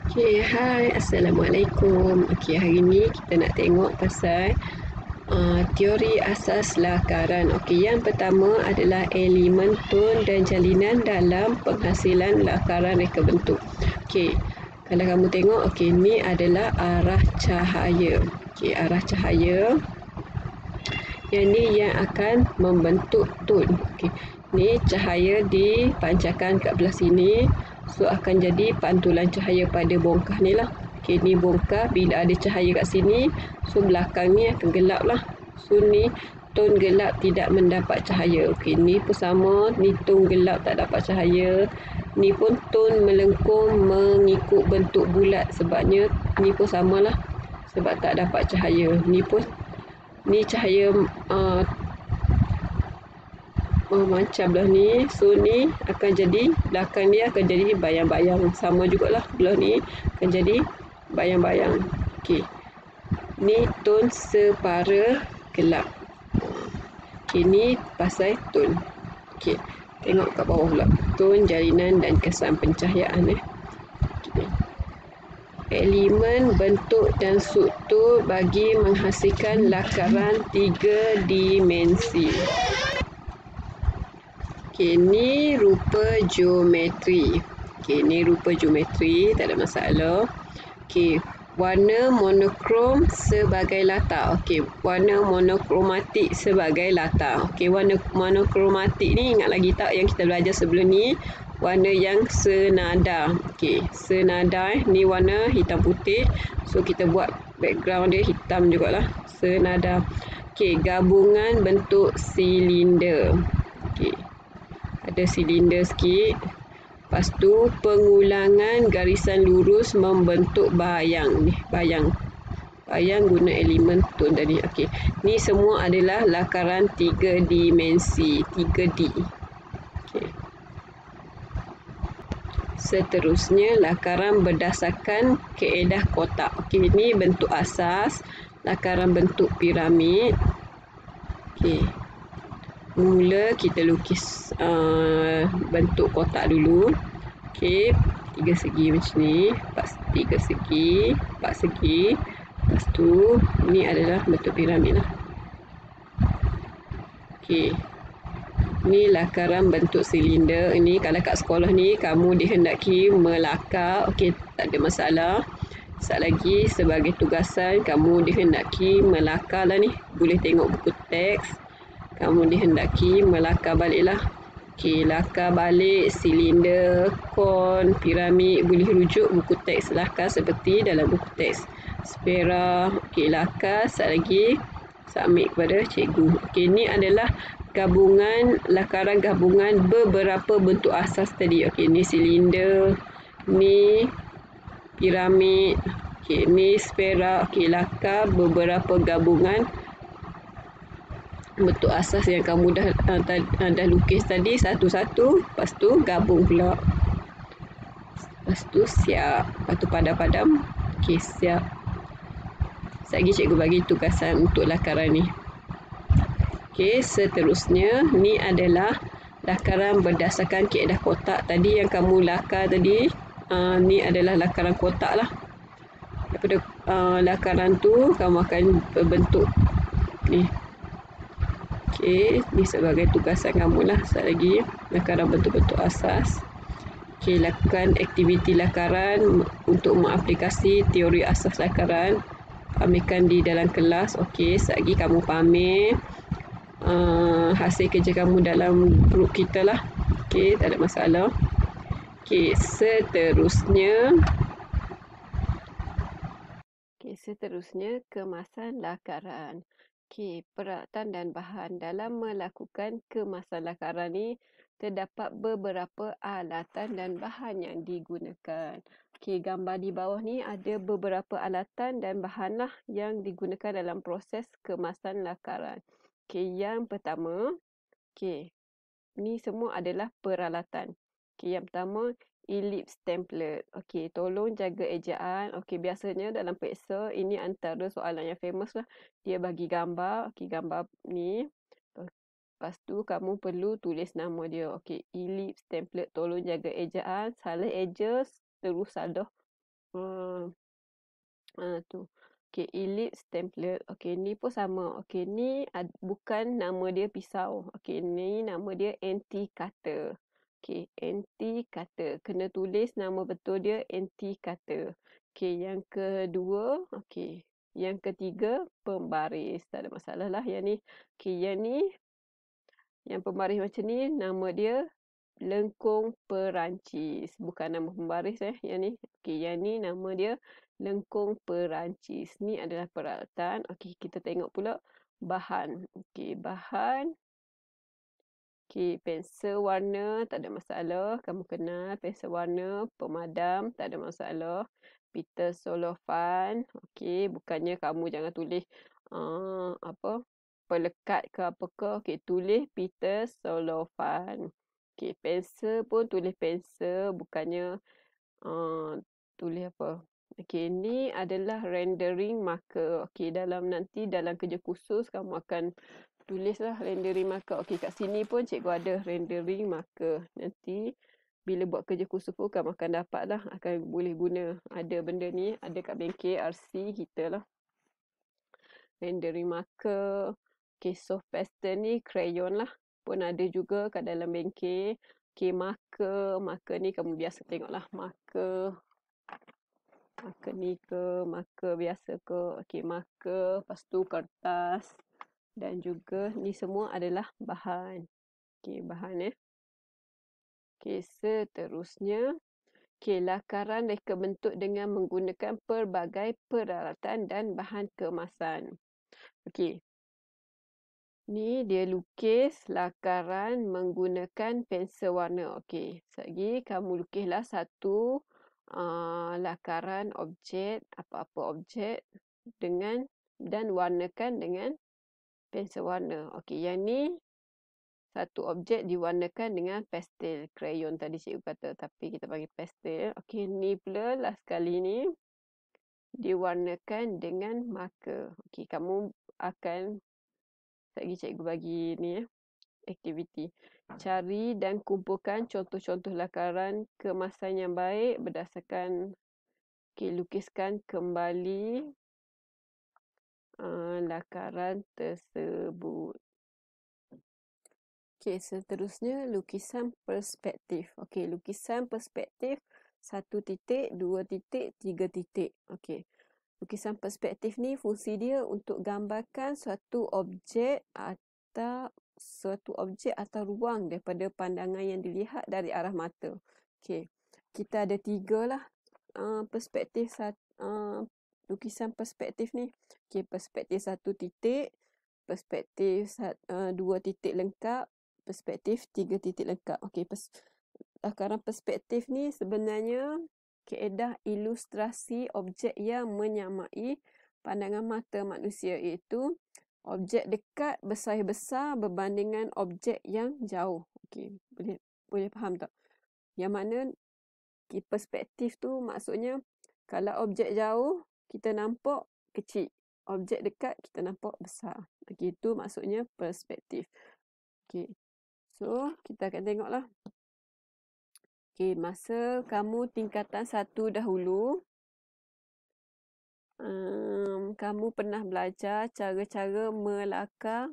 Okay, hai, Assalamualaikum. Okay, hari ni kita nak tengok pasal teori asas lakaran. Okay, yang pertama adalah elemen tone dan jalinan dalam penghasilan lakaran reka bentuk. Okay, kalau kamu tengok, okay, ni adalah arah cahaya. Okay, arah cahaya. Yang ni yang akan membentuk tone. Okay, ni cahaya dipancarkan kat belah sini. So, akan jadi pantulan cahaya pada bongkah ni lah. Okay, ni bongkah. Bila ada cahaya kat sini, so belakang ni akan gelap lah. So, ni tone gelap tidak mendapat cahaya. Okay, ni pun sama. Ni tone gelap tak dapat cahaya. Ni pun tone melengkung mengikut bentuk bulat. Sebabnya ni pun samalah. Sebab tak dapat cahaya. Ni pun ni cahaya memancar belah ni. So ni akan jadi, belakang ni akan jadi bayang-bayang. Sama jugalah belah ni akan jadi bayang-bayang. Okey, ni tone separa gelap. Okey, ni pasal tone. Okey, tengok kat bawah pula, tone, jalinan dan kesan pencahayaan. Okay. Elemen, bentuk dan struktur bagi menghasilkan lakaran 3 dimensi. Okay, ni rupa geometri. Okay, ni rupa geometri, tak ada masalah. Okay, warna monokrom sebagai latar. Okay, warna monokromatik sebagai latar. Okay, warna monokromatik ni ingat lagi tak yang kita belajar sebelum ni? Warna yang senada. Okay, senada ni warna hitam putih. So, kita buat background dia hitam jugalah. Senada. Okay, gabungan bentuk silinder. Okay, ada silinder sikit. Lepas tu pengulangan garisan lurus membentuk bayang ni, bayang guna elemen tone tadi. Okey, ni semua adalah lakaran 3 dimensi, 3D. Okey, seterusnya lakaran berdasarkan kaedah kotak. Okey, ni bentuk asas lakaran bentuk piramid. Okey, mula kita lukis bentuk kotak dulu. Okey, 3 segi macam ni, 3 segi, 4 segi. Lepas tu ni adalah bentuk piramid lah. Okey, ni lakaran bentuk silinder. Ini kalau kat sekolah ni kamu dihendaki melakar. Okey, tak ada masalah. Sekejap lagi sebagai tugasan kamu dihendaki melakar lah ni. Boleh tengok buku teks. Kamu dihendaki melakar balik lah. Okey, lakar balik silinder, kon, piramid. Boleh rujuk buku teks lakar seperti dalam buku teks. Spera. Okey, lakar. Sekejap lagi submit kepada cikgu. Okey, ni adalah gabungan, lakaran gabungan beberapa bentuk asas tadi. Okey, ni silinder, ni piramid. Okey, ni spera. Okey, lakar beberapa gabungan bentuk asas yang kamu dah lukis tadi satu-satu. Lepas tu gabung pula. Lepas tu siap. Lepas tu padam-padam. Okey, siap. Sekejap lagi cikgu bagi tugasan untuk lakaran ni. Okey, seterusnya ni adalah lakaran berdasarkan kaedah kotak. Tadi yang kamu lakar tadi, ni adalah lakaran kotak lah. Daripada lakaran tu kamu akan berbentuk ni. Okey, ni sebagai tugasan kamu lah. Sekejap lagi lakaran bentuk-bentuk asas. Okey, lakukan aktiviti lakaran untuk mengaplikasi teori asas lakaran. Pamerkan di dalam kelas. Okey, sekejap lagi kamu pamer hasil kerja kamu dalam grup kita lah. Okey, tak ada masalah. Okey, seterusnya kemasan lakaran. Okey, peralatan dan bahan dalam melakukan kemasan lakaran ni terdapat beberapa alatan dan bahan yang digunakan. Okey, gambar di bawah ni ada beberapa alatan dan bahan lah yang digunakan dalam proses kemasan lakaran. Okey, yang pertama, okey, ni semua adalah peralatan. Okey, yang pertama ellipse template. Okey, tolong jaga ejaan. Okey, biasanya dalam periksa ini antara soalan yang famous lah. Dia bagi gambar. Okey, gambar ni. Lepas tu kamu perlu tulis nama dia. Okey, ellipse template. Tolong jaga ejaan. Salah eja terus salah Uh, tu. Okey, ellipse template. Okey, ni pun sama. Okey, ni bukan nama dia pisau. Okey, ni nama dia anti-cutter. Okey, anti-cutter. Kena tulis nama betul dia anti-cutter. Okey, yang kedua, okey. Yang ketiga, pembaris. Tak ada masalah lah yang ni. Okey, yang ni, yang pembaris macam ni, nama dia lengkung perancis. Bukan nama pembaris yang ni. Okey, yang ni nama dia lengkung perancis. Ni adalah peralatan. Okey, kita tengok pula bahan. Okey, bahan. Okey, pensel warna tak ada masalah. Kamu kenal pensel warna, pemadam tak ada masalah. Pita solofan. Okey, bukannya kamu jangan tulis apa? Pelekat ke apa ke. Okey, tulis pita solofan. Okey, pensel pun tulis pensel, bukannya tulis apa. Okey, ni adalah rendering marker. Okey, dalam kerja khusus kamu akan tulislah rendering marker. Okey, kat sini pun cikgu ada rendering marker. Nanti bila buat kerja khusus pun kamu akan dapat lah, akan boleh guna. Ada benda ni, ada kat bengkel RC kita lah. Rendering marker. Okey, soft pastel ni crayon lah. Pun ada juga kat dalam bengkel. Okey, marker. Marker ni kamu biasa tengok lah. Marker. Marker ni ke, marker biasa ke. Okey, marker. Lepas tu kertas. Dan juga ni semua adalah bahan. Okey, bahan Okey, seterusnya. Okey, lakaran reka bentuk dengan menggunakan pelbagai peralatan dan bahan kemasan. Okey. Ni dia lukis lakaran menggunakan pensel warna. Okey, lagi kamu lukislah satu lakaran objek, apa-apa objek dengan dan warnakan dengan pensel warna. Okey, yang ni satu objek diwarnakan dengan pastel. Crayon tadi cikgu kata, tapi kita panggil pastel. Okey, ni pula last kali ni diwarnakan dengan marker. Okey, kamu akan lagi cikgu bagi ni aktiviti. Cari dan kumpulkan contoh-contoh lakaran kemasan yang baik berdasarkan lukiskan kembali lakaran tersebut. Okey, seterusnya lukisan perspektif. Okey, lukisan perspektif 1 titik, 2 titik, 3 titik. Okey. Lukisan perspektif ni fungsi dia untuk gambarkan suatu objek atau ruang daripada pandangan yang dilihat dari arah mata. Okey. Kita ada 3 lah perspektif lukisan perspektif ni. Okey, perspektif 1 titik, perspektif 2 titik lengkap, perspektif 3 titik lengkap. Okey, lakaran perspektif ni sebenarnya kaedah ilustrasi objek yang menyamai pandangan mata manusia, iaitu objek dekat besar berbandingan objek yang jauh. Okey, boleh faham tak? Yang mana perspektif tu maksudnya kalau objek jauh kita nampak kecil, objek dekat kita nampak besar. Okey, itu maksudnya perspektif. Okey. So, kita akan tengoklah. Okey, masa kamu tingkatan 1 dahulu, kamu pernah belajar cara-cara melakar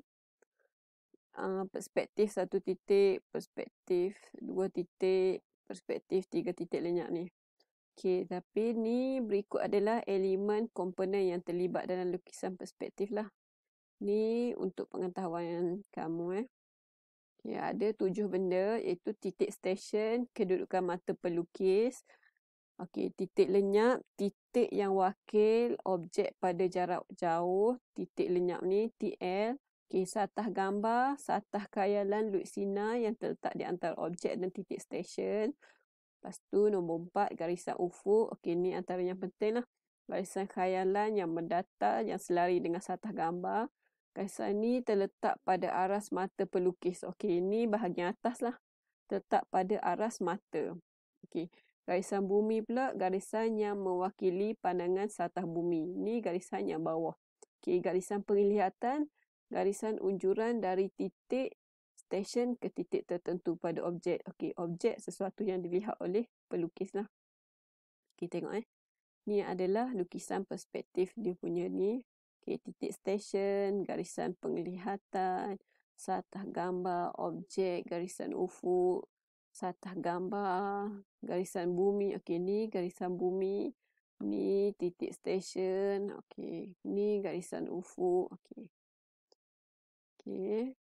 perspektif 1 titik, perspektif 2 titik, perspektif 3 titik lenyap ni. Okey, tapi ni berikut adalah elemen komponen yang terlibat dalam lukisan perspektif lah. Ni untuk pengetahuan kamu. Ya, ada 7 benda, iaitu titik stesen, kedudukan mata pelukis. Okey, titik lenyap, titik yang wakil objek pada jarak jauh, titik lenyap ni TL. Okey, satah gambar, satah khayalan Lut Sina yang terletak di antara objek dan titik stesen. Lepas tu nombor 4, garisan ufuk. Okey, ni antara yang penting lah. Garisan khayalan yang mendatar, yang selari dengan satah gambar. Garisan ni terletak pada aras mata pelukis. Okey, ni bahagian atas lah. Terletak pada aras mata. Okey, garisan bumi pula, garisan yang mewakili pandangan satah bumi. Ni garisan yang bawah. Okey, garisan penglihatan, garisan unjuran dari titik stesen ke titik tertentu pada objek. Okey, objek sesuatu yang dilihat oleh pelukis lah. Okey, tengok Ni adalah lukisan perspektif dia punya ni. Okey, titik stesen, garisan penglihatan, satah gambar, objek, garisan ufuk, satah gambar, garisan bumi. Okey, ni garisan bumi. Ni titik stesen. Okey, ni garisan ufuk. Okey. Okey.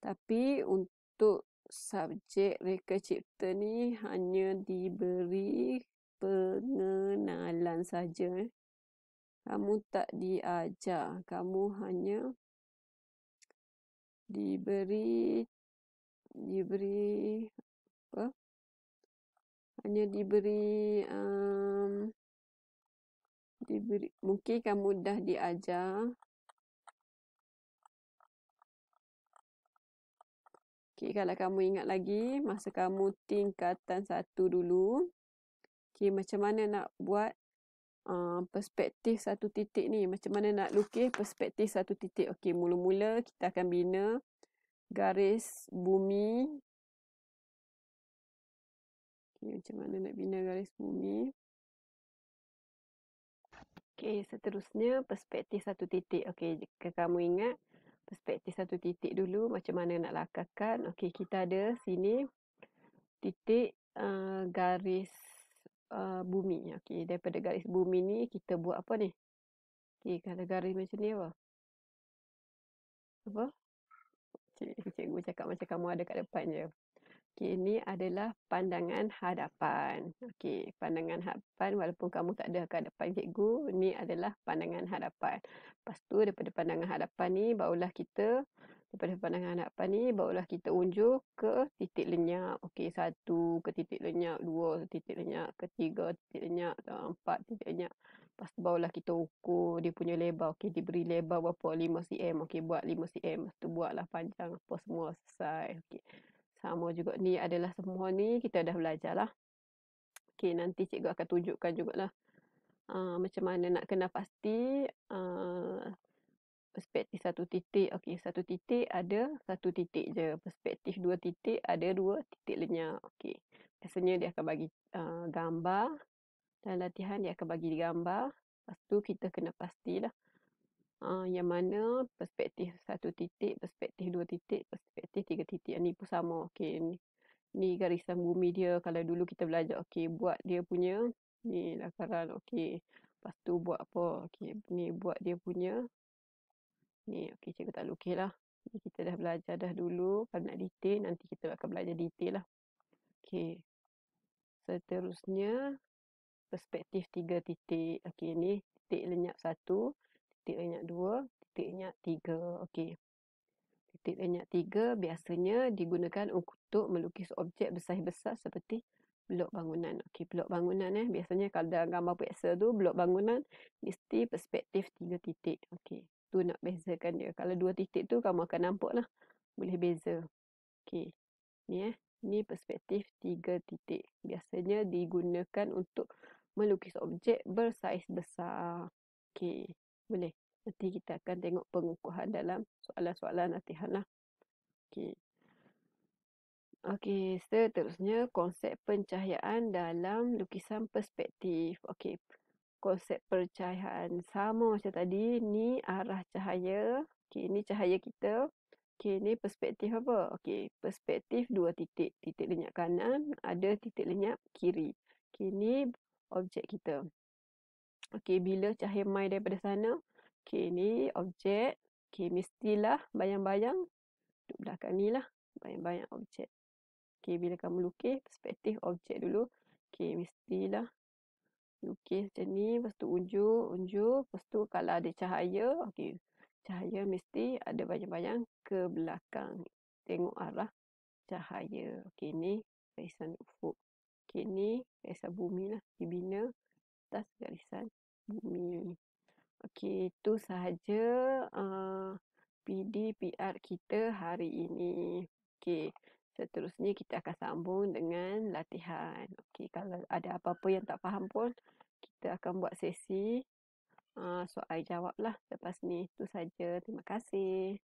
Tapi untuk subjek reka cipta ni hanya diberi pengenalan saja. Kamu tak diajar, kamu hanya diberi apa? Hanya diberi mungkin kamu dah diajar. Okey, kalau kamu ingat lagi masa kamu tingkatan 1 dulu, okey, macam mana nak buat perspektif satu titik ni, macam mana nak lukis perspektif satu titik. Okey, mula-mula kita akan bina garis bumi. Okey, macam mana nak bina garis bumi. Okey, seterusnya perspektif satu titik. Okey, jika kamu ingat perspektif satu titik dulu, macam mana nak lakarkan. Okey, kita ada sini titik garis bumi. Okey, daripada garis bumi ni kita buat apa ni? Okey, kalau garis macam ni apa? Apa? Cikgu cakap macam kamu ada kat depan je. Okey, ini adalah pandangan hadapan. Okey, pandangan hadapan walaupun kamu tak ada kat depan cikgu, ini adalah pandangan hadapan. Lepas tu daripada pandangan hadapan ni barulah kita unjuk ke titik lenyap. Okey, 1 ke titik lenyap, 2 ke titik lenyap, ke 3 titik lenyap, 4 titik lenyap. Lepas tu barulah kita ukur dia punya lebar. Okey, diberi lebar berapa? 5 cm. Okey, buat 5 cm. Lepas tu buatlah panjang apa semua selesai. Okey. Sama juga ni adalah semua ni kita dah belajar lah. Okey, nanti cikgu akan tunjukkan jugalah macam mana nak kena pasti perspektif satu titik. Okey, satu titik ada satu titik je. Perspektif 2 titik ada 2 titik lenyap. Okey. Biasanya dia akan bagi gambar. Dalam latihan dia akan bagi gambar. Lepas tu kita kena pastilah yang mana perspektif 1 titik, perspektif 2 titik, perspektif 3 titik. Ni pun sama. Okey, ni garisan bumi dia. Kalau dulu kita belajar, okey, buat dia punya ni lakaran. Okey, lepas tu buat apa? Okey, ni buat dia punya ni. Okey, cikgu tak lukis lah. Ni kita dah belajar dah dulu. Kalau nak detail, nanti kita akan belajar detail lah. Okey, seterusnya perspektif 3 titik. Okey, ni titik lenyap 1, titik lenyap 2, titik lenyap 3. Okey. Titik lenyap 3 biasanya digunakan untuk melukis objek besar-besar seperti blok bangunan. Okey, blok bangunan biasanya kalau dalam gambar pixel tu blok bangunan mesti perspektif 3 titik. Okey, tu nak bezakan dia. Kalau 2 titik tu kamu akan nampak lah. Boleh beza. Okey. Ni ni perspektif 3 titik. Biasanya digunakan untuk melukis objek bersaiz besar. Okey, boleh. Nanti kita akan tengok pengukuhan dalam soalan-soalan latihan lah. Okey. Okey, seterusnya konsep pencahayaan dalam lukisan perspektif. Okey, konsep pencahayaan sama macam tadi. Ni arah cahaya. Okey, ni cahaya kita. Okey, ni perspektif apa? Okey, perspektif 2 titik. Titik lenyap kanan, ada titik lenyap kiri. Okey, ni objek kita. Okey, bila cahaya mai daripada sana, okey, ni objek. Okey, mestilah bayang-bayang duduk belakang ni lah. Bayang-bayang objek. Okey, bila kamu lukis, perspektif objek dulu. Okey, mestilah lukis macam ni. Lepas tu unjuk. Lepas tu kalau ada cahaya, okey, cahaya mesti ada bayang-bayang ke belakang. Tengok arah cahaya. Okey, ni garisan ufuk. Okey, ni garisan bumi lah. Dibina atas garisan bumi. Okey, itu sahaja PDPR kita hari ini. Okey, seterusnya kita akan sambung dengan latihan. Okey, kalau ada apa-apa yang tak faham pun, kita akan buat sesi soal jawab lah lepas ni. Itu saja. Terima kasih.